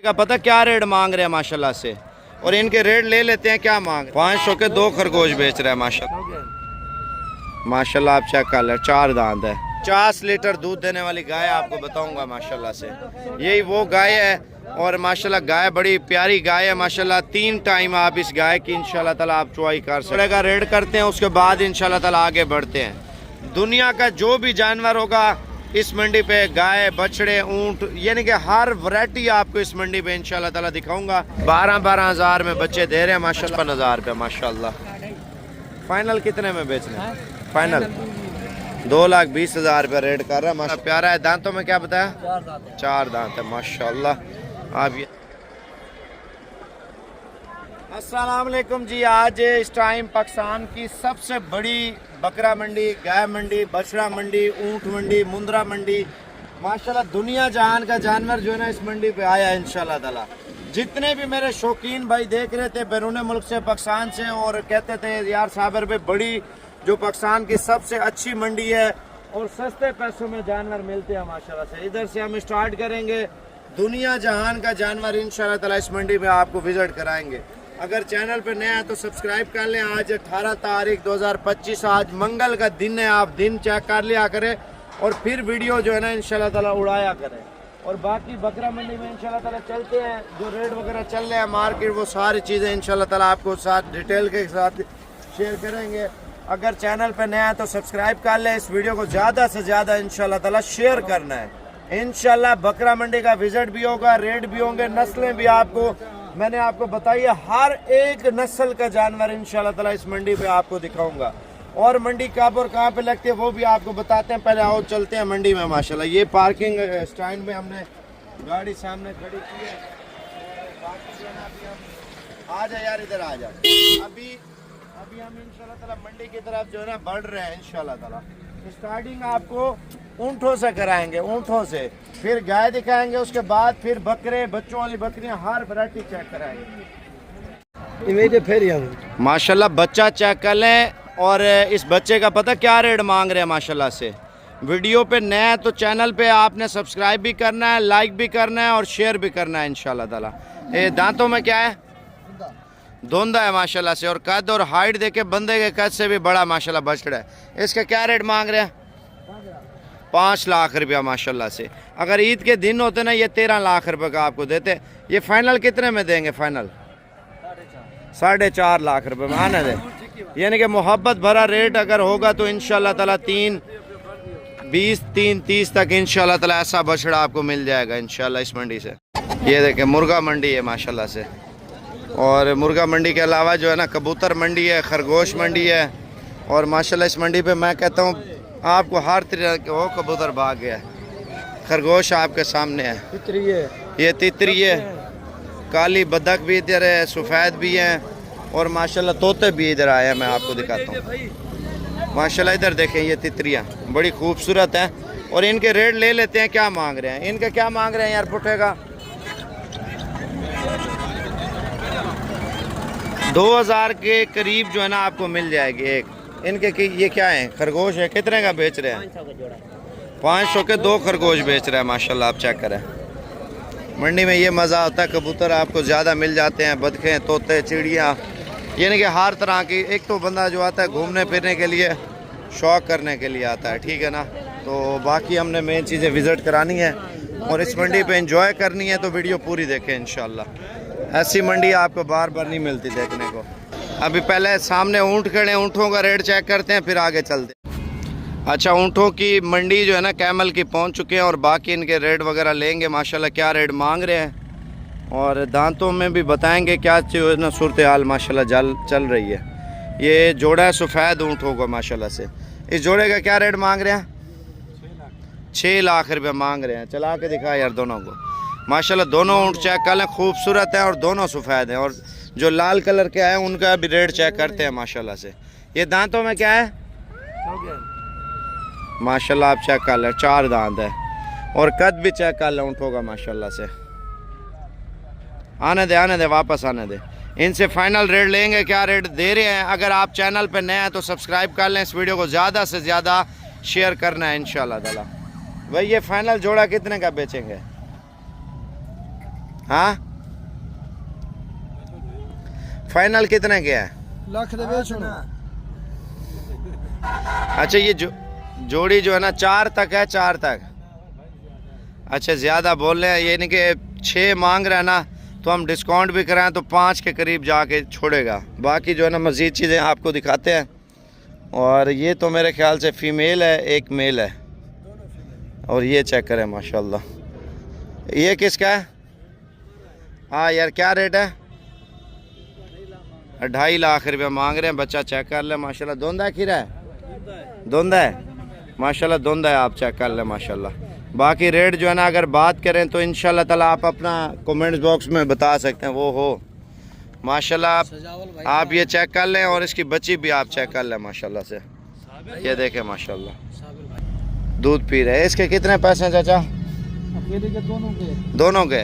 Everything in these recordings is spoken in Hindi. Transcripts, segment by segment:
का पता क्या रेट मांग रहे हैं माशाल्लाह से, और इनके रेट ले लेते हैं क्या मांग। 500 के 2 खरगोश बेच रहे हैं माशाल्लाह। माशाल्लाह आप चेक कर ले, 4 दांत है। 50 लीटर दूध देने वाली गाय आपको बताऊंगा माशाल्लाह से। यही वो गाय है और माशाल्लाह गाय बड़ी प्यारी गाय है माशाल्लाह। 3 टाइम आप इस गाय की इंशाल्लाह ताला आप चुवाई कर सकते हैं। रेड करते हैं उसके बाद इंशाल्लाह ताला आगे बढ़ते हैं। दुनिया का जो भी जानवर होगा इस मंडी पे, गाय, बछड़े, ऊंट, यानी कि हर वैरायटी आपको इस मंडी पे इंशाल्लाह ताला दिखाऊंगा। 12-12 हज़ार में बच्चे दे रहे हैं माशाल्लाह। 5000 रुपये माशाल्लाह। फाइनल कितने में बेचने हैं? फाइनल 2,20,000 रुपये रेट कर रहा है माशाल्लाह। प्यारा है। दांतों में क्या बताया? 4 दांत है माशाल्लाह। आप ये अस्सलाम वालेकुम जी। आज इस टाइम पाकिस्तान की सबसे बड़ी बकरा मंडी, गाय मंडी, बछड़ा मंडी, ऊंट मंडी, मुंद्रा मंडी, माशाल्लाह दुनिया जहान का जानवर जो है ना इस मंडी पे आया है इंशाल्लाह ताला। जितने भी मेरे शौकीन भाई देख रहे थे बैरून मुल्क से, पाकिस्तान से, और कहते थे यार साबर पे बड़ी जो पाकिस्तान की सबसे अच्छी मंडी है और सस्ते पैसों में जानवर मिलते हैं माशाल्लाह से। इधर से हम स्टार्ट करेंगे। दुनिया जहान का जानवर इंशाल्लाह ताला इस मंडी में आपको विजिट कराएंगे। अगर चैनल पे नया है तो सब्सक्राइब कर लें। आज 18 तारीख 2025, आज मंगल का दिन है। आप दिन चेक कर लिया करें और फिर वीडियो जो है ना इंशाल्लाह ताला उड़ाया करें। और बाकी बकरा मंडी में इंशाल्लाह ताला चलते हैं, जो रेट वगैरह चल रहे हैं मार्केट, वो सारी चीज़ें इंशाल्लाह ताला आपको साथ डिटेल के साथ शेयर करेंगे। अगर चैनल पे नया है तो सब्सक्राइब कर लें। इस वीडियो को ज़्यादा से ज़्यादा इंशाल्लाह ताला शेयर करना है। इंशाल्लाह बकरा मंडी का विजिट भी होगा, रेट भी होंगे, नस्लें भी आपको मैंने आपको बताई है। हर एक नस्ल का जानवर इंशाल्लाह ताला इस मंडी पे आपको दिखाऊंगा। और मंडी कब और कहाँ पे लगती है वो भी आपको बताते हैं। पहले आओ चलते हैं मंडी में माशाल्लाह। ये पार्किंग स्टैंड में हमने गाड़ी सामने खड़ी की है। आ जा यार, इधर आ जा। अभी हम इंशाल्लाह ताला मंडी की तरफ जो है ना बढ़ रहे हैं इंशाल्लाह ताला। स्टार्टिंग आपको ऊँटों से कराएंगे, ऊँटों से, फिर गाय दिखाएंगे, उसके बाद फिर बकरे, बच्चों वाली बकरियां, हर वैरायटी चेक कराएंगे। फिर माशाल्लाह बच्चा चेक कर लें। और इस बच्चे का पता क्या रेट मांग रहे हैं माशाल्लाह से। वीडियो पे नया है तो चैनल पे आपने सब्सक्राइब भी करना है, लाइक भी करना है और शेयर भी करना है इंशाल्लाह ताला। ये दांतों में क्या है? धुंधा है माशाल्लाह से। और कद और हाइट देखे बंदे के कद से भी बड़ा माशाल्लाह बछड़ा है। इसका क्या रेट मांग रहे हैं? 5 लाख रुपया माशाल्लाह से। अगर ईद के दिन होते ना ये 13 लाख रुपए का आपको देते। ये फाइनल कितने में देंगे? फाइनल 4.5 लाख रुपए में आने दे। यानी कि मोहब्बत भरा रेट अगर होगा तो इंशाल्लाह ताला 3.20, 3.30 तक इंशाल्लाह ताला ऐसा बछड़ा आपको मिल जाएगा इंशाल्लाह इस मंडी से। ये देखें मुर्गा मंडी है माशाल्लाह से। और मुर्गा मंडी के अलावा जो है ना कबूतर मंडी है, खरगोश मंडी है। और माशाल्लाह इस मंडी पे मैं कहता हूँ आपको हर तरह के, वो कबूतर भाग गया, खरगोश आपके सामने है, तितरी है, ये तितरी है, काली बदक भी इधर है, सफ़ेद भी है और माशाल्लाह तोते भी इधर आए हैं। मैं आपको दिखाता हूँ माशाल्लाह। इधर देखें ये तितरियाँ बड़ी खूबसूरत हैं। और इनके रेट ले लेते हैं क्या मांग रहे हैं। इनका क्या मांग रहे हैं यार पुठेगा? 2000 के करीब जो है ना आपको मिल जाएगी एक। इनके की ये क्या है? खरगोश है। कितने का बेच रहे हैं? 500 के 2 खरगोश बेच रहे हैं माशाल्लाह। आप चेक करें मंडी में ये मज़ा होता है। कबूतर आपको ज़्यादा मिल जाते हैं, बतखें, तोते, चिड़ियाँ, यानी कि हर तरह की। एक तो बंदा जो आता है घूमने फिरने के लिए, शौक़ करने के लिए आता है, ठीक है ना। तो बाकी हमने मेन चीज़ें विज़िट करानी है और इस मंडी पे एंजॉय करनी है तो वीडियो पूरी देखें इंशाल्लाह। ऐसी मंडी आपको बार बार नहीं मिलती देखने को। अभी पहले सामने ऊँट खड़े हैं, ऊँटों का रेट चेक करते हैं फिर आगे चलते हैं। अच्छा, ऊँटों की मंडी जो है ना कैमल की पहुंच चुके हैं और बाकी इनके रेट वगैरह लेंगे माशाल्लाह क्या रेट मांग रहे हैं। और दांतों में भी बताएंगे क्या ना सूरत हाल माशाल्लाह चल रही है। ये जोड़ा है सफ़ेद ऊँट होगा माशाल्लाह से। इस जोड़े का क्या रेट मांग रहे हैं? 6 लाख रुपये मांग रहे हैं। चला के दिखा यार दोनों को माशाल्लाह। दोनों ऊँट चेक कर लें, खूबसूरत हैं और दोनों सफ़ेद हैं। और जो लाल कलर के हैं उनका भी रेट चेक करते हैं माशाल्लाह से। ये दांतों में क्या है माशाल्लाह? आप चेक कर लें, 4 दांत है। और कद भी चेक कर लें ऊँटों का माशाल्लाह से। आने दे वापस आने दे। इनसे फाइनल रेट लेंगे, क्या रेट दे रहे हैं। अगर आप चैनल पर नए हैं तो सब्सक्राइब कर लें। इस वीडियो को ज़्यादा से ज़्यादा शेयर करना है इंशाल्लाह ताला। भाई ये फाइनल जोड़ा कितने का बेचेंगे? हाँ फाइनल कितने के है? लाख दे बेच ना। अच्छा ये जोड़ी जो है ना 4 तक है, 4 तक। अच्छा ज़्यादा बोल रहे हैं, ये नहीं कि 6 मांग रहे हैं ना, तो हम डिस्काउंट भी कराएं तो 5 के करीब जाके छोड़ेगा। बाकी जो है ना मज़ीद चीज़ें आपको दिखाते हैं। और ये तो मेरे ख्याल से फ़ीमेल है, एक मेल है। और ये चेक करें माशाल्लाह। ये किसका है? हाँ यार क्या रेट है? 2.5 लाख रुपया मांग रहे हैं। बच्चा चेक कर ले माशाल्लाह। धुंधा है खीरा है? धुंधा है माशाल्लाह, धुंधा है। आप चेक कर ले माशाल्लाह। बाकी रेट जो है ना अगर बात करें तो इंशाल्लाह ताला आप अपना कमेंट्स बॉक्स में बता सकते हैं। वो हो माशाल्लाह आप ये चेक कर लें। और इसकी बच्ची भी आप चेक कर लें माशाल्लाह से। ये देखें माशाल्लाह दूध पी रहे हैं। इसके कितने पैसे हैं चाचा? अकेले के दोनों के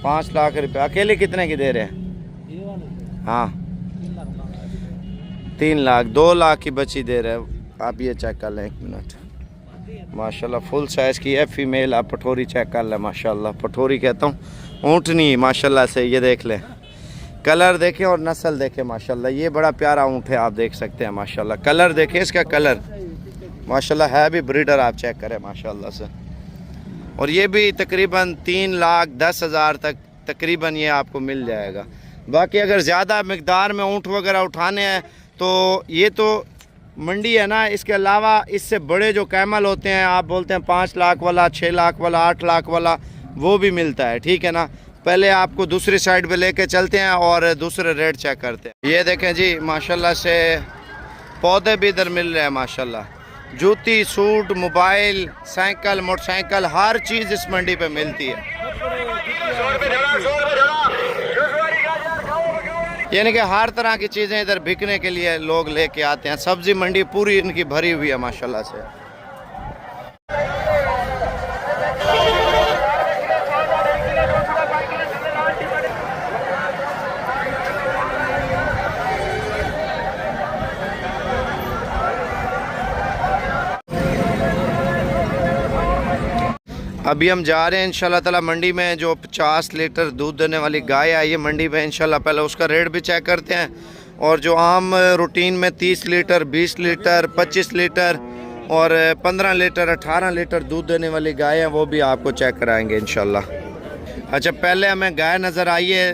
5 लाख रुपए। अकेले कितने की दे रहे हैं? हाँ 3 लाख। 2 लाख की बच्ची दे रहे हैं। आप ये चेक कर लें 1 मिनट। माशाल्लाह फुल साइज़ की है फीमेल। आप पठोरी चेक कर लें माशाल्लाह। पठोरी कहता हूँ, ऊँटनी माशाल्लाह से। ये देख लें, कलर देखें और नस्ल देखें माशाल्लाह। ये बड़ा प्यारा ऊँट है, आप देख सकते हैं माशाल्लाह। कलर देखें इसका, कलर माशाल्लाह है भी ब्रीडर। आप चेक करें माशाल्लाह से। और ये भी तकरीबन 3,10,000 तक तकरीबन ये आपको मिल जाएगा। बाकी अगर ज़्यादा मकदार में ऊँट वगैरह उठाने हैं तो ये तो मंडी है ना, इसके अलावा इससे बड़े जो कैमल होते हैं, आप बोलते हैं 5 लाख वाला, 6 लाख वाला, 8 लाख वाला, वो भी मिलता है। ठीक है ना, पहले आपको दूसरी साइड पे लेके चलते हैं और दूसरे रेट चेक करते हैं। ये देखें जी माशाल्लाह से पौधे भी इधर मिल रहे हैं माशाल्लाह। जूती, सूट, मोबाइल, साइकिल, मोटरसाइकिल, हर चीज़ इस मंडी पे मिलती है। यानी कि हर तरह की चीज़ें इधर बिकने के लिए लोग लेके आते हैं। सब्जी मंडी पूरी इनकी भरी हुई है माशाल्लाह से। अभी हम जा रहे हैं इंशाल्लाह ताला मंडी में। जो 50 लीटर दूध देने वाली गाय है ये मंडी में इंशाल्लाह, पहले उसका रेट भी चेक करते हैं। और जो आम रूटीन में 30 लीटर, 20 लीटर, 25 लीटर और 15 लीटर, 18 लीटर दूध देने वाली गाय है, वो भी आपको चेक कराएंगे इंशाल्लाह। अच्छा पहले हमें गाय नज़र आई है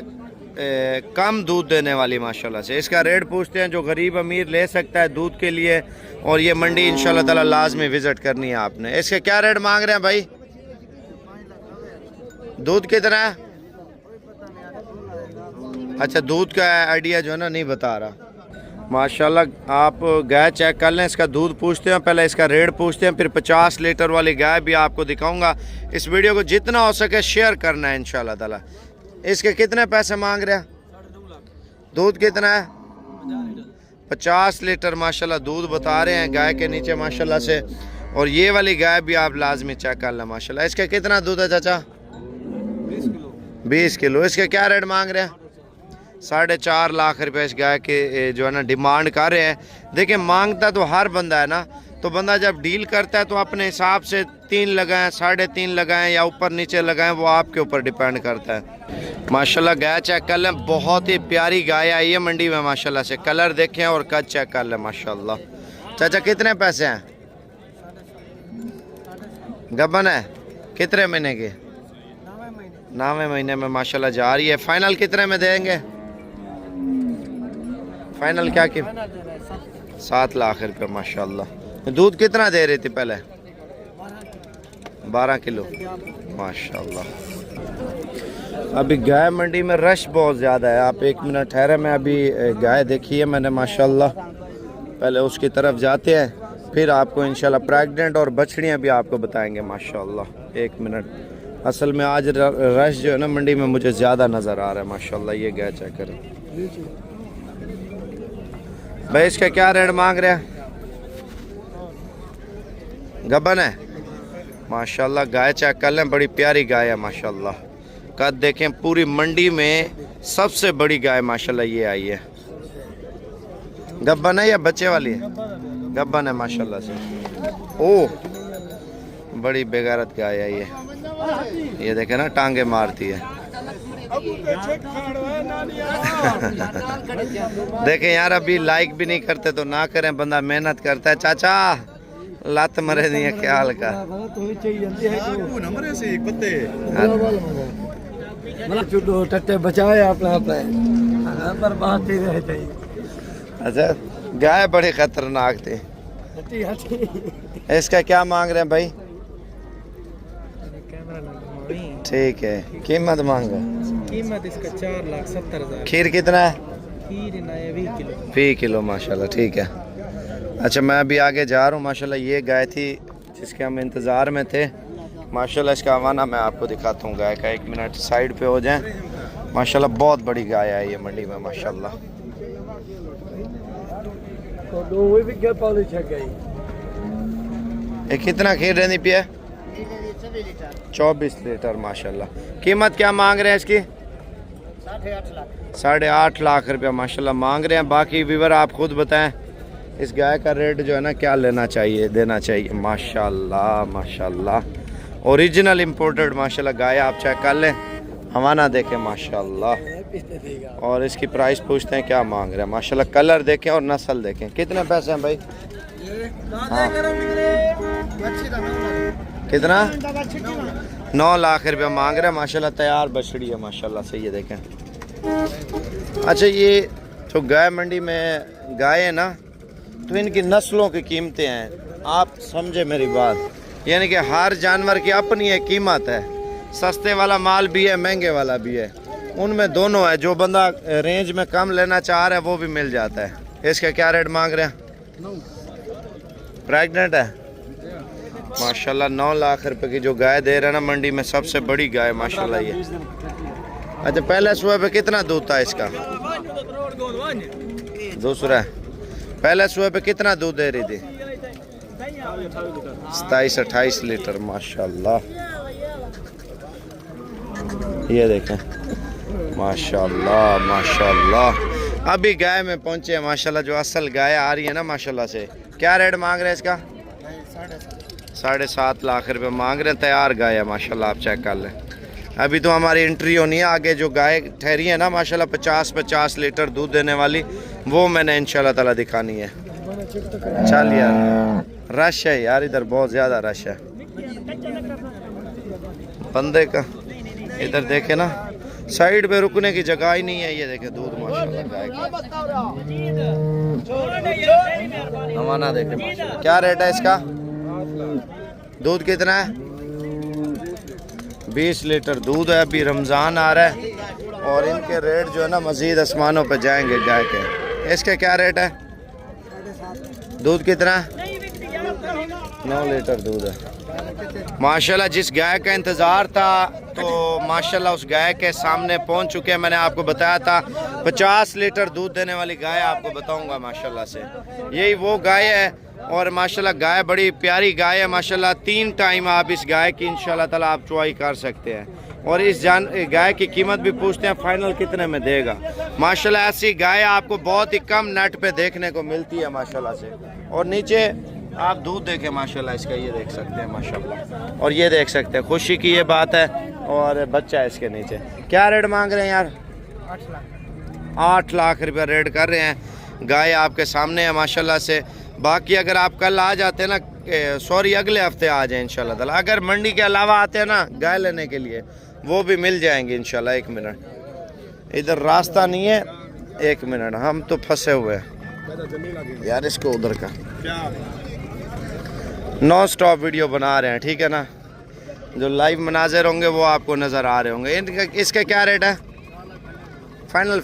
कम दूध देने वाली माशाल्लाह से। इसका रेट पूछते हैं जो गरीब अमीर ले सकता है दूध के लिए। और ये मंडी इंशाल्लाह ताला लाजमी विज़िट करनी है आपने। इसके क्या रेट मांग रहे हैं भाई? दूध कितना है? अच्छा दूध का आइडिया जो है ना नहीं बता रहा माशाल्लाह। आप गाय चेक कर लें, इसका दूध पूछते हैं, पहले इसका रेट पूछते हैं, फिर 50 लीटर वाली गाय भी आपको दिखाऊंगा। इस वीडियो को जितना हो सके शेयर करना है इंशाल्लाह ताला। इसके कितने पैसे मांग रहे हैं? दूध कितना है? 50 लीटर माशाल्लाह दूध बता रहे हैं गाय के नीचे माशाल्लाह से। और ये वाली गाय भी आप लाजमी चेक कर लें माशाल्लाह। इसका कितना दूध है चाचा? 20 किलो। इसके क्या रेट मांग रहे हैं? 4.5 लाख रुपए इस गाय के जो है ना डिमांड कर रहे हैं। देखिए मांगता तो हर बंदा है ना, तो बंदा जब डील करता है तो अपने हिसाब से 3 लगाएं, 3.5 लगाएं या ऊपर नीचे लगाएं, वो आपके ऊपर डिपेंड करता है माशाल्लाह। गाय चेक कर लें, बहुत ही प्यारी गाय आई है मंडी में माशाल्लाह से। कलर देखें और कद चेक कर लें माशाल्लाह। चाचा कितने पैसे हैं? गबन है? कितने महीने की? 9वें महीने में माशाल्लाह जा रही है। फाइनल कितने में देंगे? फाइनल क्या की? 7 लाख रुपए माशाल्लाह। दूध कितना दे रही थी पहले? 12 किलो माशाल्लाह। अभी गाय मंडी में रश बहुत ज़्यादा है। आप 1 मिनट ठहरे, मैं अभी गाय देखी है मैंने माशाल्लाह। पहले उसकी तरफ जाते हैं, फिर आपको इंशाल्लाह प्रेग्नेंट और बछड़ियाँ भी आपको बताएंगे माशाल्लाह। 1 मिनट। असल में आज रश जो है ना मंडी में मुझे ज़्यादा नज़र आ रहा है माशाल्लाह। ये गाय चेक करें भाई। इसका क्या रेट मांग रहे हैं? गबन है माशाल्लाह। गाय चेक कर लें, बड़ी प्यारी गाय है माशाल्लाह। कद देखें, पूरी मंडी में सबसे बड़ी गाय माशाल्लाह ये आई है। गबन है या बच्चे वाली है? गबन है माशाल्लाह से। ओह बड़ी बेगैरत गाय है ये। ये देखे ना टांगे मारती है। देखें यार, अभी लाइक भी नहीं करते तो ना करें, बंदा मेहनत करता है। चाचा लत मरे नहीं है ख्याल का। टट्टे बचाए अपना पर बात ही रह जाए। अच्छा, गाय बड़ी खतरनाक थी। इसका क्या मांग रहे हैं भाई? ठीक है, कीमत मांग रहे हैं? कीमत इसका 4,70,000। खीर कितना है? खीर 20 किलो। 20 किलो माशाल्लाह, ठीक है। अच्छा, मैं अभी आगे जा रहा हूँ। माशाल्लाह ये गाय थी जिसके हम इंतज़ार में थे। माशाल्लाह इसका हवाना मैं आपको दिखाता हूँ गाय का। 1 मिनट साइड पे हो जाएं। माशाल्लाह बहुत बड़ी गाय है ये मंडी में माशाल्लाह। ये कितना खीर रहनी पिया? 24 लीटर माशाल्लाह। कीमत क्या मांग रहे हैं इसकी? 8.5 लाख रुपया माशाल्लाह मांग रहे हैं। बाकी व्यूअर आप खुद बताएं इस गाय का रेट जो है ना क्या लेना चाहिए, देना चाहिए। माशाल्लाह माशाल्लाह ओरिजिनल इंपोर्टेड माशाल्लाह गाय आप चेक कर लें, हवाना देखें माशाल्लाह। और इसकी प्राइस पूछते हैं क्या मांग रहे हैं माशाल्लाह। कलर देखें और नस्ल देखें। कितने पैसे हैं भाई? हाँ। कितना? 9 लाख रुपया मांग रहे हैं माशाल्लाह। तैयार बछड़ी है माशाल्लाह से, ये देखें। अच्छा, ये जो गाय मंडी में गाय है ना, तो इनकी नस्लों की कीमतें हैं। आप समझे मेरी बात, यानी कि हर जानवर की अपनी एक कीमत है। सस्ते वाला माल भी है, महंगे वाला भी है, उनमें दोनों है। जो बंदा रेंज में कम लेना चाह रहा है वो भी मिल जाता है। इसका क्या रेट मांग रहे हैं? प्रेग्नेंट है माशाल्लाह। 9 लाख रुपए की जो गाय दे रहे हैं ना मंडी में, सबसे बड़ी गाय माशाल्लाह ये। अच्छा, पहले सुबह पे कितना दूध था इसका? दूसरा पहले सुबह पे कितना दूध दे रही थी? 27-28 लीटर माशाल्लाह। ये देखें माशाल्लाह माशाल्लाह। अभी गाय में पहुंचे हैं माशाल्लाह। जो असल गाय आ रही है ना माशाल्लाह से। क्या रेट मांग रहे हैं इसका? 7.5 लाख रुपए मांग रहे हैं। तैयार गाय है माशाल्लाह, आप चेक कर लें। अभी तो हमारी एंट्री होनी है। आगे जो गाय ठहरी है ना माशाल्लाह 50-50 लीटर दूध देने वाली, वो मैंने इंशाल्लाह ताला दिखानी है। चल यार, रश है यार इधर, बहुत ज़्यादा रश है बंदे का। इधर देखे ना, साइड पे रुकने की जगह ही नहीं है। ये देखे दूध माशाल्लाह गाय का। हमारा देखे माशाल्लाह। क्या रेट है इसका? दूध कितना है? 20 लीटर दूध है। अभी रमज़ान आ रहा है और इनके रेट जो है ना मज़ीद आसमानों पे जाएंगे गाय के। इसका क्या रेट है? दूध कितना? 9 लीटर दूध है माशाल्लाह। जिस गाय का इंतज़ार था तो माशाल्लाह उस गाय के सामने पहुंच चुके हैं। मैंने आपको बताया था 50 लीटर दूध देने वाली गाय आपको बताऊंगा माशाल्लाह से। यही वो गाय है और माशाल्लाह गाय बड़ी प्यारी गाय है माशाल्लाह। 3 टाइम आप इस गाय की इंशाल्लाह ताला आप चुवाई कर सकते हैं। और इस गाय की कीमत भी पूछते हैं फाइनल कितने में देगा माशाल्लाह। ऐसी गाय आपको बहुत ही कम नेट पे देखने को मिलती है माशाल्लाह से। और नीचे आप दूध देखें माशाल्लाह इसका, ये देख सकते हैं माशाल्लाह। और ये देख सकते हैं, खुशी की ये बात है। और बच्चा है इसके नीचे। क्या रेट मांग रहे हैं यार? 8 लाख रुपया रेट कर रहे हैं। गाय आपके सामने है माशाल्लाह से। बाकी अगर आप कल आ जाते हैं ना, सॉरी अगले हफ्ते आ जाए इंशाल्लाह ताला। अगर मंडी के अलावा आते हैं ना गाय लेने के लिए, वो भी मिल जाएंगे इंशाल्लाह। 1 मिनट, इधर रास्ता नहीं है। 1 मिनट, हम तो फंसे हुए हैं यार। इसको उधर का नॉन स्टॉप वीडियो बना रहे हैं, ठीक है ना। जो लाइव मनाज़र होंगे वो आपको नज़र आ रहे होंगे। इनका इसका क्या रेट है? फाइनल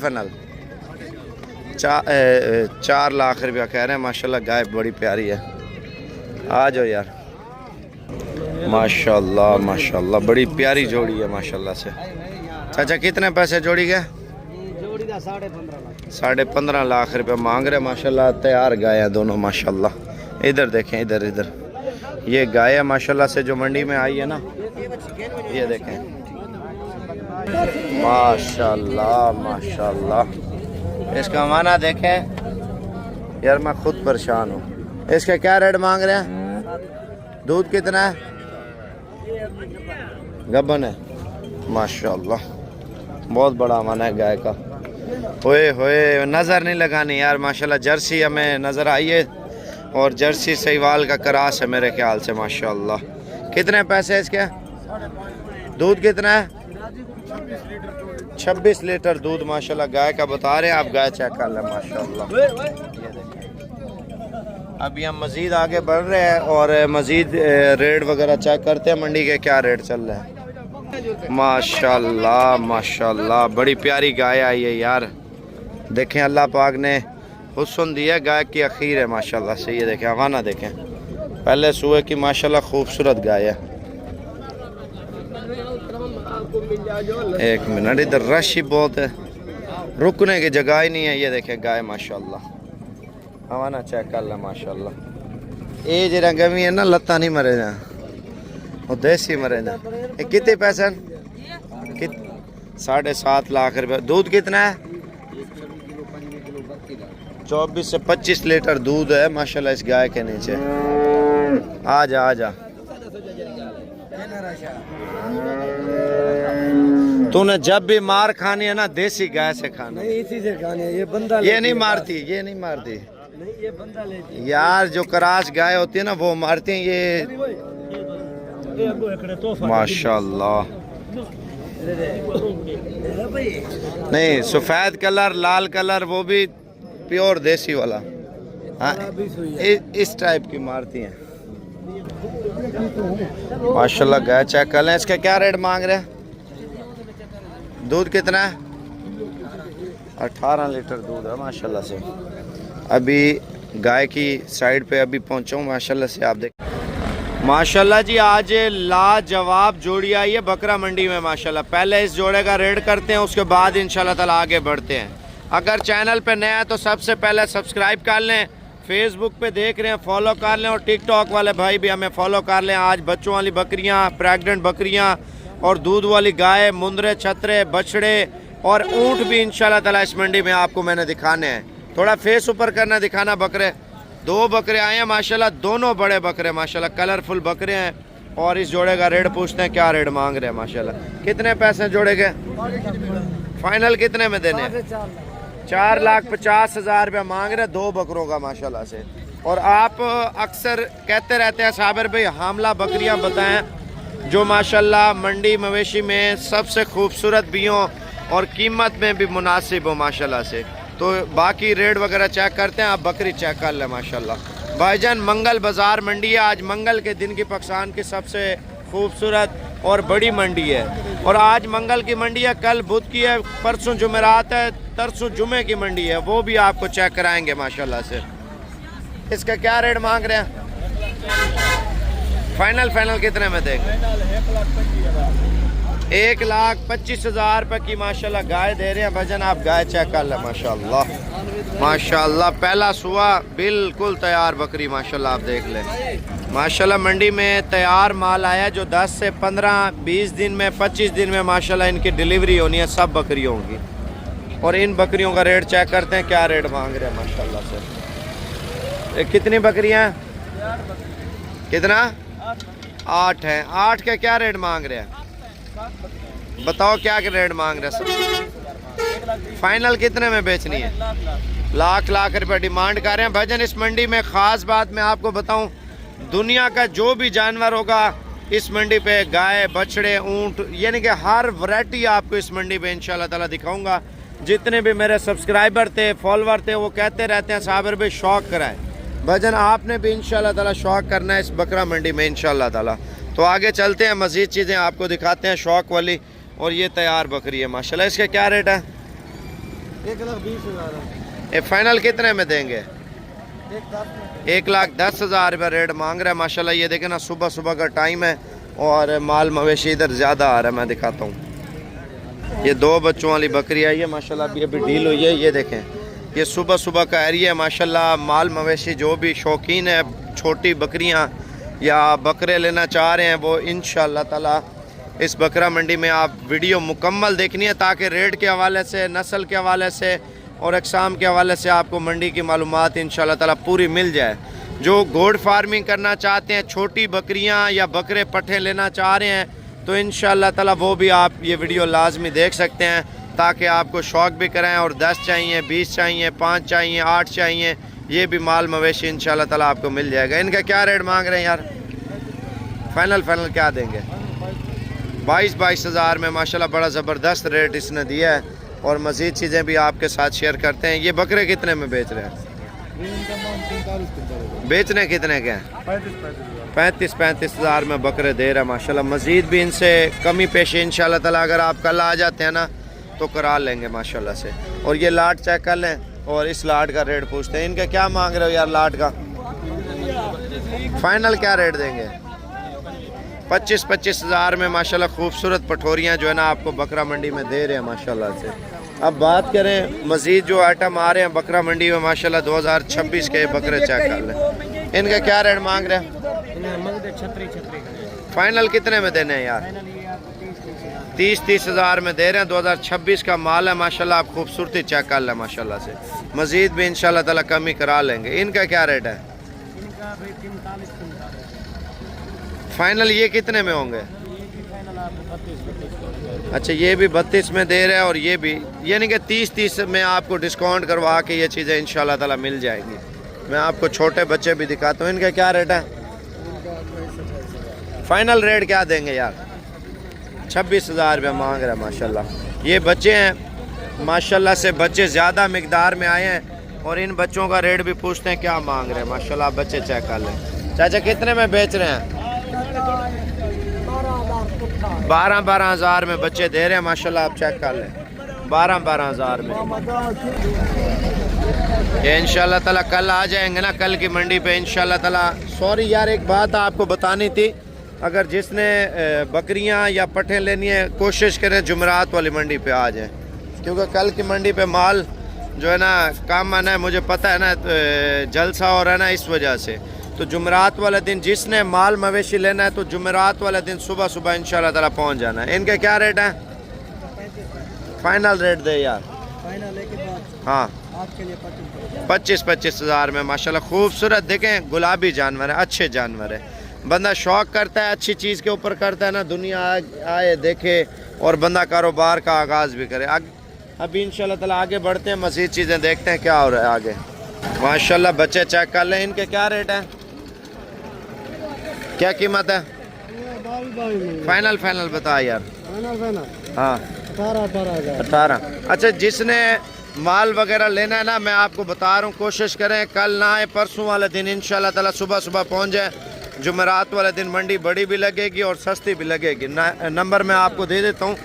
4 लाख रुपया कह रहे हैं माशाल्लाह। गाय बड़ी प्यारी है। आ जाओ यार माशाल्लाह माशाल्लाह, बड़ी प्यारी जोड़ी है माशाल्लाह से। चाचा कितने पैसे जोड़ी के? 15.5 लाख रुपया मांग रहे माशाल्लाह। तैयार गाय है दोनों माशाल्लाह। इधर देखें, इधर इधर ये गाय है माशाल्लाह से जो मंडी में आई है ना। ये देखें माशाल्लाह माशाल्लाह। इसका माना देखें यार, मैं खुद परेशान हूँ। इसका क्या रेट मांग रहे हैं? दूध कितना है? गबन है माशाल्लाह, बहुत बड़ा मन है गाय का। होए होए नज़र नहीं लगानी यार, माशाल्लाह जर्सी हमें नज़र आई है और जर्सी सहीवाल का क्रास है मेरे ख्याल से माशाल्लाह। कितने पैसे है इसके? दूध कितना है? 26 लीटर दूध माशाल्लाह गाय का बता रहे हैं आप। गाय चेक कर लें माशाल्लाह। अभी हम मज़ीद आगे बढ़ रहे हैं और मज़ीद रेट वगैरह चेक करते हैं मंडी के क्या रेट चल रहे हैं। माशाल्लाह माशाल्लाह बड़ी प्यारी गाय आई है यार। देखें अल्लाह पाक ने हुस्न दिया, गाय की अखीर है माशाल्लाह से। ये देखें हवाना देखें, पहले सुबह की माशाल्लाह खूबसूरत गाय है। एक मिनट, इधर रश ही बहुत है, रुकने की जगह ही नहीं है। ये देखें गाय माशाल्लाह, हवाना चेक कर ले माशाल्लाह। ये जरा गमी है ना, लत्ता नहीं मरे जा और देसी मरे जा। ये कितने पैसे? 7.5 लाख रुपए। दूध कितना है? 24 से 25 लीटर दूध है माशाल्लाह इस गाय के नीचे। आजा आजा, तूने जब भी मार खानी है ना देसी गाय से खाना। नहीं इसी से खाने, ये बंदा ये नहीं मारती, ये नहीं मारती नहीं, ये बंदा लेती यार। जो क्रास गाय होती है ना वो मारती हैं ये माशाल्लाह। नहीं सफ़ेद कलर, लाल कलर, वो भी प्योर देसी वाला। हाँ, इस टाइप की मारती हैं माशाल्लाह। गाय चेक कर लें। इसका क्या रेट मांग रहे हैं? दूध कितना है? 18 लीटर दूध है माशाल्लाह से। अभी गाय की साइड पे अभी पहुंचा हूँ माशाल्लाह से। आप देख माशाल्लाह जी आज लाजवाब जोड़ी आई है बकरा मंडी में माशाल्लाह। पहले इस जोड़े का रेड करते हैं, उसके बाद इंशाल्लाह ताला आगे बढ़ते हैं। अगर चैनल पे नया है तो सबसे पहले सब्सक्राइब कर लें, फेसबुक पे देख रहे हैं फॉलो कर लें और टिकटॉक वाले भाई भी हमें फॉलो कर लें। आज बच्चों वाली बकरियां, प्रेग्नेंट बकरियां और दूध वाली गाय, मुंदरे, छतरे, बछड़े और ऊँट भी इंशाल्लाह ताला इस मंडी में आपको मैंने दिखाने हैं। थोड़ा फेस ऊपर करना, दिखाना। बकरे 2 बकरे आए हैं माशाल्लाह, दोनों बड़े बकरे माशाल्लाह, कलरफुल बकरे हैं। और इस जोड़े का रेट पूछते हैं क्या रेट मांग रहे हैं माशाल्लाह। कितने पैसे जोड़े के? फाइनल कितने में देने हैं? 4,50,000 रुपया मांग रहे 2 बकरों का माशाल्लाह से। और आप अक्सर कहते रहते हैं साबिर भाई हामला बकरियां बताएं जो माशाल्लाह मंडी मवेशी में सबसे खूबसूरत भी हों और कीमत में भी मुनासिब हो माशाल्लाह से। तो बाकी रेट वगैरह चेक करते हैं, आप बकरी चेक कर लें माशाल्लाह। भाईजान मंगल बाज़ार मंडी है, आज मंगल के दिन की पाकिस्तान की सबसे खूबसूरत और बड़ी मंडी है। और आज मंगल की मंडी है, कल बुध की है, परसों जुमेरात है, तरसों जुमे की मंडी है, वो भी आपको चेक कराएंगे माशाल्लाह से। इसका क्या रेट मांग रहे हैं? फाइनल कितने में देंगे? 1,25,000 रुपये की माशाल्लाह गाय दे रहे हैं भजन। आप गाय चेक कर लें माशाल्लाह माशाल्लाह। पहला सुआ बिल्कुल तैयार बकरी माशाल्लाह, आप देख लें माशाल्लाह। मंडी में तैयार माल आया जो 10 से 15, 20 दिन में, 25 दिन में माशाल्लाह इनकी डिलीवरी होनी है, सब बकरियों की। और इन बकरियों का रेट चेक करते हैं क्या रेट मांग रहे हैं माशाल्लाह से। कितनी बकरियां? कितना? 8 हैं। 8 के क्या रेट मांग रहे हैं? बताओ क्या रेट मांग रहे हैं? फाइनल कितने में बेचनी है? लाख रुपए डिमांड कर रहे हैं भजन। इस मंडी में ख़ास बात मैं आपको बताऊं, दुनिया का जो भी जानवर होगा इस मंडी पे, गाय, बछड़े, ऊंट, यानी कि हर वैरायटी आपको इस मंडी पे इंशाल्लाह ताला दिखाऊंगा। जितने भी मेरे सब्सक्राइबर थे, फॉलोवर थे, वो कहते रहते हैं साबिर भाई शौक कराएं भजन। आपने भी इंशाल्लाह ताला शौक करना है इस बकरा मंडी में इंशाल्लाह ताला। तो आगे चलते हैं, मज़ीद चीज़ें आपको दिखाते हैं शौक वाली। और ये तैयार बकरी है माशाल्लाह। इसका क्या रेट है? 1,20,000। ये फाइनल कितने में देंगे? 1,10,000 रुपये रेट मांग रहा है माशाल्लाह। ये देखें ना, सुबह सुबह का टाइम है और माल मवेशी इधर ज़्यादा आ रहा है। मैं दिखाता हूँ, ये 2 बच्चों वाली बकरी आई है माशाल्लाह, अभी डील हुई है। ये देखें, ये सुबह सुबह का एरिया है माशाल्लाह। माल मवेशी जो भी शौकीन है छोटी बकरियाँ या बकरे लेना चाह रहे हैं वो इंशाल्लाह ताला इस बकरा मंडी में आप वीडियो मुकम्मल देखनी है, ताकि रेट के हवाले से, नस्ल के हवाले से और अक़साम के हवाले से आपको मंडी की मालूमात इंशाल्लाह ताला पूरी मिल जाए। जो गोड फार्मिंग करना चाहते हैं, छोटी बकरियां या बकरे पट्ठे लेना चाह रहे हैं, तो इंशाअल्लाह ताला वो भी आप ये वीडियो लाजमी देख सकते हैं, ताकि आपको शौक़ भी कराएं। और 10 चाहिए, 20 चाहिए, 5 चाहिए, 8 चाहिए, ये भी माल मवेशी इंशाअल्लाह ताला आपको मिल जाएगा। इनका क्या रेट मांग रहे हैं यार? फाइनल क्या देंगे? 22 हज़ार में माशाल्लाह बड़ा ज़बरदस्त रेट इसने दिया है। और मज़ीद चीज़ें भी आपके साथ शेयर करते हैं। ये बकरे कितने में बेच रहे हैं? बेचने कितने के हैं? 35 हज़ार में बकरे दे रहे हैं माशाल्लाह। मज़ीद भी इनसे कमी पेशी इंशाल्लाह ताला अगर आप कल आ जाते हैं ना तो करा लेंगे माशाल्लाह से। और ये लाट चेक कर लें और इस लाट का रेट पूछते हैं। इनका क्या मांग रहे हो यार लाट का? फाइनल क्या रेट देंगे? 25 हज़ार में माशाल्लाह खूबसूरत पठोरियाँ जो है ना आपको बकरा मंडी में दे रहे हैं माशाल्लाह से। अब बात करें मज़ीद जो आइटम आ रहे हैं बकरा मंडी में माशाल्लाह 2026 के बकरे चेक कर लें। इनका क्या रेट मांग रहे हैं? फाइनल कितने में देने हैं यार? 30 हज़ार में दे रहे हैं। 2026 का माल है माशाल्लाह। आप खूबसूरती चेक कर लें माशाल्लाह से। मज़ीद भी इंशाल्लाह ताला कमी करा लेंगे। इनका क्या रेट है? फाइनल ये कितने में होंगे? अच्छा ये भी 32 में दे रहे हैं और ये भी, यानी कि 30 में आपको डिस्काउंट करवा के ये चीज़ें इंशाल्लाह ताला मिल जाएंगी। मैं आपको छोटे बच्चे भी दिखाता हूँ। इनका क्या रेट है? फाइनल रेट क्या देंगे यार? 26 हज़ार रुपये मांग रहे हैं माशाल्लाह। ये बच्चे हैं माशाल्लाह से, बच्चे ज़्यादा मिकदार में आए हैं। और इन बच्चों का रेट भी पूछते हैं क्या मांग रहे हैं माशाल्लाह। बच्चे चेक कर लें। चाचा कितने में बेच रहे हैं? 12 हज़ार में बच्चे दे रहे हैं माशाल्लाह। आप चेक कर लें 12 हज़ार में। ये इंशाल्लाह ताला कल आ जाएंगे ना, कल की मंडी पे इंशाल्लाह ताला। सॉरी यार एक बात आपको बतानी थी, अगर जिसने बकरियां या पट्ठे लेनी है कोशिश करें जुमेरात वाली मंडी पे आ जाए, क्योंकि कल की मंडी पे माल जो है ना काम आना है, मुझे पता है ना जलसा हो रहा है ना इस वजह से। तो जुमेरात वाले दिन जिसने माल मवेशी लेना है तो जुमेरात वाले दिन सुबह इंशाल्लाह ताला पहुंच जाना है। इनके क्या रेट है? फाइनल रेट दे यार। हाँ 25 हज़ार में माशाल्लाह खूबसूरत देखें गुलाबी जानवर है, अच्छे जानवर है। बंदा शौक़ करता है अच्छी चीज़ के ऊपर करता है ना, दुनिया आए देखे और बंदा कारोबार का आगाज़ भी करे। अभी इंशाल्लाह ताला आगे बढ़ते हैं, मज़ीद चीज़ें देखते हैं क्या हो रहा है आगे। माशाल्लाह बच्चे चेक कर लें। इनके क्या रेट है? क्या कीमत है? फाइनल बता यार। हाँ 18। अच्छा जिसने माल वगैरह लेना है ना, मैं आपको बता रहा हूँ कोशिश करें कल ना आए, परसों वाले दिन इंशाल्लाह ताला सुबह पहुँच जाए। जुमेरात वाले दिन मंडी बड़ी भी लगेगी और सस्ती भी लगेगी। नंबर मैं आपको दे देता हूँ।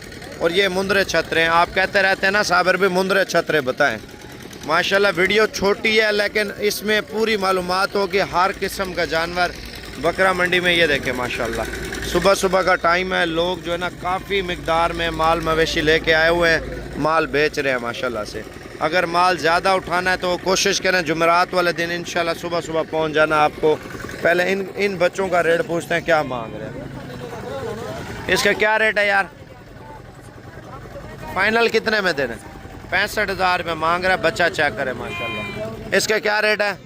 और ये मुंदरे छतरे हैं, आप कहते रहते हैं ना साबर भी मुंदरे छतरे बताएं। माशाल्लाह वीडियो छोटी है लेकिन इसमें पूरी मालूमात होगी हर किस्म का जानवर बकरा मंडी में। ये देखें माशाल्लाह सुबह का टाइम है, लोग जो है ना काफ़ी मिकदार में माल मवेशी लेके आए हुए हैं, माल बेच रहे हैं माशाल्लाह से। अगर माल ज़्यादा उठाना है तो कोशिश करें जुमेरात वाले दिन इंशाल्लाह सुबह पहुंच जाना आपको। पहले इन बच्चों का रेट पूछते हैं क्या मांग रहे हैं। इसका क्या रेट है यार? फाइनल कितने में देने? 65 हज़ार में मांग रहा है। बच्चा चेक करे माशाल्लाह। इसका क्या रेट है?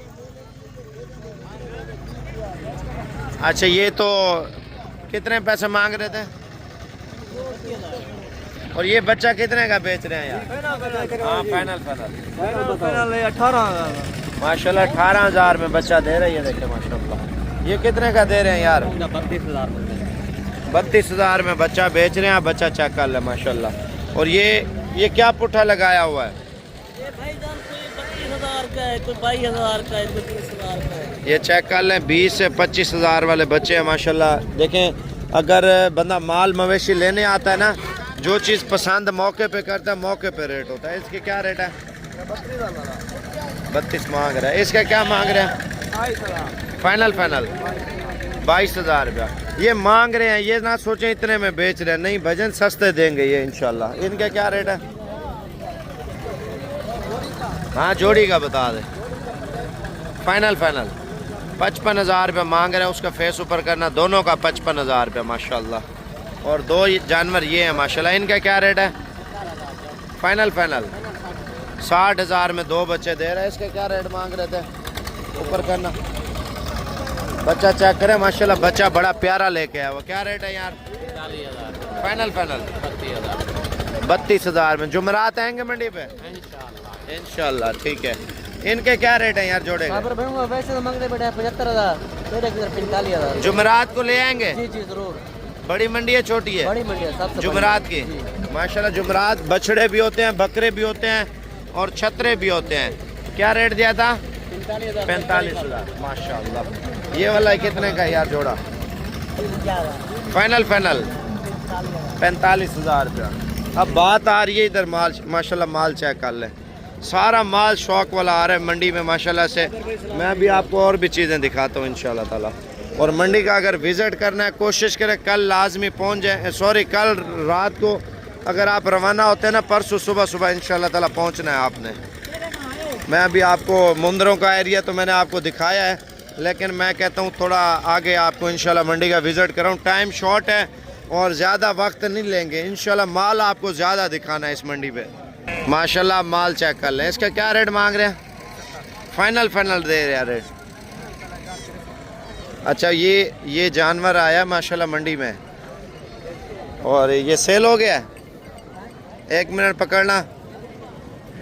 अच्छा ये तो कितने पैसे मांग रहे थे? और ये बच्चा कितने का बेच रहे हैं यार? हाँ फाइनल 18,000 माशाल्लाह 18,000 में बच्चा दे रही है। देखे माशाल्लाह ये कितने का दे रहे हैं यार? 32 हज़ार में बच्चा बेच रहे हैं। बच्चा चेक कर ले माशाल्लाह। और ये क्या पुट्ठा लगाया हुआ है? ये भाईजान कोई 32,000 का है, कोई 22,000 का है, कोई 30,000 का है। ये चेक कर लें 20 से 25 हज़ार वाले बच्चे हैं माशाल्लाह। देखें अगर बंदा माल मवेशी लेने आता है ना, जो चीज़ पसंद मौके पे करता है मौके पे रेट होता है। इसके क्या रेट है? 32 मांग रहा है। इसका क्या मांग रहे हैं? फाइनल 22 हज़ार रुपया ये मांग रहे हैं। ये ना सोचें इतने में बेच रहे हैं, नहीं भजन सस्ते देंगे ये इंशाल्लाह। इनका क्या रेट है? हाँ जोड़ी का बता दे। फाइनल 55 हज़ार रुपया मांग रहे हैं। उसका फेस ऊपर करना, दोनों का 55 हज़ार रुपया माशाल्लाह। और दो जानवर ये हैं माशाल्लाह। इनका क्या रेट है? फाइनल 60 हज़ार में दो बच्चे दे रहे हैं। इसके क्या रेट मांग रहे थे? ऊपर करना बच्चा चेक करें माशाल्लाह, बच्चा बड़ा प्यारा लेके आया वो। क्या रेट है यार? 40,000 फाइनल 32,000 32,000 में। जुमरात आएंगे मंडी पे इंशाल्लाह। ठीक है, इनके क्या रेट है यार जोड़े के? वैसे तो मांगते बेटा 75,000, 45,000। जुमरात को ले आएंगे? जी जी जरूर। बड़ी मंडी है छोटी है? बड़ी मंडी है सबसे जुमरात की। माशाल्लाह जुमरात बछड़े भी होते हैं, बकरे भी होते हैं और छतरे भी होते हैं। क्या रेट दिया था? 45,000 माशाल्लाह। ये वाला कितने का यार जोड़ा? फाइनल 45,000 रुपया। अब बात आ रही है इधर माल, माशाल्लाह माल चेक कर ले, सारा माल शौक वाला आ रहा है मंडी में माशाल्लाह से। मैं भी आपको और भी चीज़ें दिखाता हूँ इंशाल्लाह ताला। और मंडी का अगर विज़िट करना है कोशिश करें कल लाजमी पहुँच जाए, सॉरी कल रात को अगर आप रवाना होते हैं ना, परसों सुबह सुबह इंशाल्लाह ताला पहुँचना है आपने। मैं अभी आपको मुंदरों का एरिया तो मैंने आपको दिखाया है, लेकिन मैं कहता हूँ थोड़ा आगे आपको इंशाल्लाह मंडी का विज़िट कराऊँ। टाइम शॉर्ट है और ज़्यादा वक्त नहीं लेंगे इंशाल्लाह। माल आपको ज़्यादा दिखाना है इस मंडी पे। माशाल्लाह माल चेक कर लें। इसका क्या रेट मांग रहे हैं? फाइनल दे रहे हैं रेट। अच्छा, ये जानवर आया माशाल्लाह मंडी में और ये सेल हो गया है। 1 मिनट पकड़ना,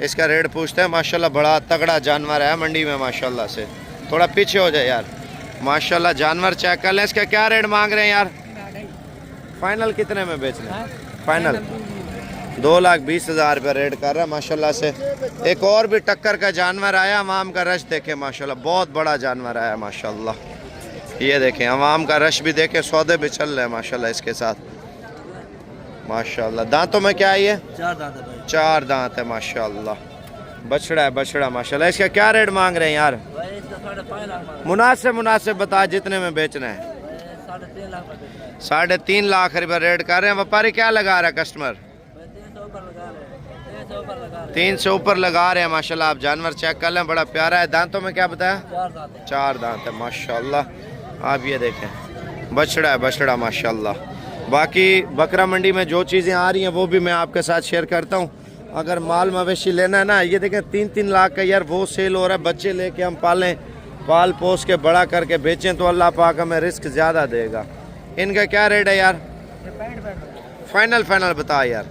इसका रेट पूछते हैं। माशाल्लाह बड़ा तगड़ा जानवर है मंडी में माशाल्लाह से। थोड़ा पीछे हो जाए यार। माशाल्लाह जानवर चेक कर लें। इसका क्या रेट मांग रहे हैं यार? फाइनल कितने में बेचना है? फाइनल 2,20,000 रुपये रेट कर रहा है माशाल्लाह से। एक और भी टक्कर का जानवर आया, अवाम का रश देखें माशाल्लाह, बहुत बड़ा जानवर आया माशाल्लाह। ये देखें अवाम का रश भी देखें, सौदे भी चल रहे हैं माशाल्लाह इसके साथ माशाल्लाह। दांतों में क्या है ये? 4 दांत है भाई। 4 दांत है माशाल्लाह। बछड़ा है बछड़ा माशाल्लाह। इसका क्या रेट मांग रहे हैं यार? भाई इसका 5.5 लाख मुनासिब बता जितने में बेचना है। 3.5 लाख का 3.5 लाख रुपये रेट कर रहे हैं। व्यापारी क्या लगा रहा है? कस्टमर 300 ऊपर लगा रहे हैं माशाल्लाह। आप जानवर चेक कर लें, बड़ा प्यारा है। दांतों में क्या बताया? 4 दांत है माशाल्लाह। आप ये देखें बछड़ा है बछड़ा माशाल्लाह। बाकी बकरा मंडी में जो चीज़ें आ रही हैं वो भी मैं आपके साथ शेयर करता हूँ। अगर माल मवेशी लेना है ना, ये देखें 3-3 लाख का यार वो सेल हो रहा है। बच्चे लेके हम पालें, पाल पोस के बड़ा करके बेचें तो अल्लाह पाक हमें रिस्क ज़्यादा देगा। इनका क्या रेट है यार? फाइनल बता यार।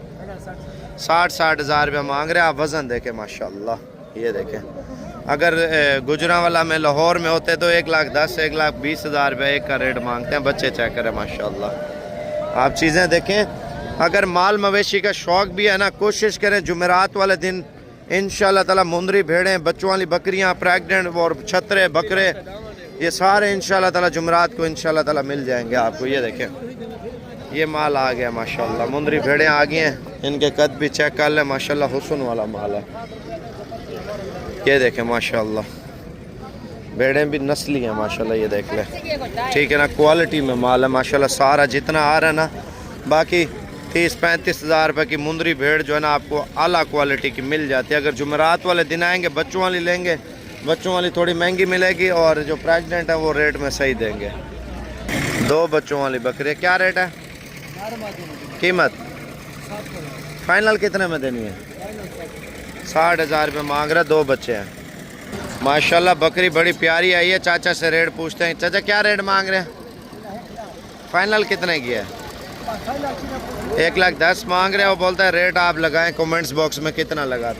60 हज़ार रुपया मांग रहे हैं। आप वज़न देखें माशाल्लाह। ये देखें अगर गुजरांवाला में लाहौर में होते तो 1,10,000 1,20,000 रुपये एक का रेट मांगते हैं। बच्चे चेक करें माशाल्लाह। आप चीज़ें देखें। अगर माल मवेशी का शौक़ भी है ना, कोशिश करें जुमेरात वाले दिन इंशाल्लाह ताला मुंदरी भेड़ें, बच्चों वाली बकरियां, प्रेग्नेंट और छतरे बकरे, ये सारे इंशाल्लाह ताला जुमेरात को इंशाल्लाह ताला मिल जाएंगे आपको। ये देखें ये माल आ गया माशाल्लाह। मुंदरी भेड़ें आ गई हैं, इनके कद भी चेक कर लें माशाल्लाह। हुस्न वाला माल है। ये देखें माशाल्लाह, भेड़ें भी नस्ली हैं माशाल्लाह। ये देख लें, ठीक है ना, क्वालिटी में माल है माशाल्लाह। सारा जितना आ रहा है ना, बाकी 30-35 हज़ार रुपये की मुंदरी भेड़ जो है ना आपको आला क्वालिटी की मिल जाती है। अगर जुमेरात वाले दिन आएंगे बच्चों वाली लेंगे, बच्चों वाली थोड़ी महंगी मिलेगी और जो प्रेग्नेंट है वो रेट में सही देंगे। 2 बच्चों वाली बकरी क्या रेट है? कीमत फाइनल कितने में देनी है? 60 हज़ार रुपये मांग रहा है। 2 बच्चे हैं माशाल्लाह। बकरी बड़ी प्यारी आई है। चाचा से रेट पूछते हैं। चाचा क्या रेट मांग रहे हैं? फाइनल कितने की है? 1,10,000 मांग रहे हैं। वो बोलता है रेट आप लगाएं कमेंट्स बॉक्स में कितना लगाते हैं।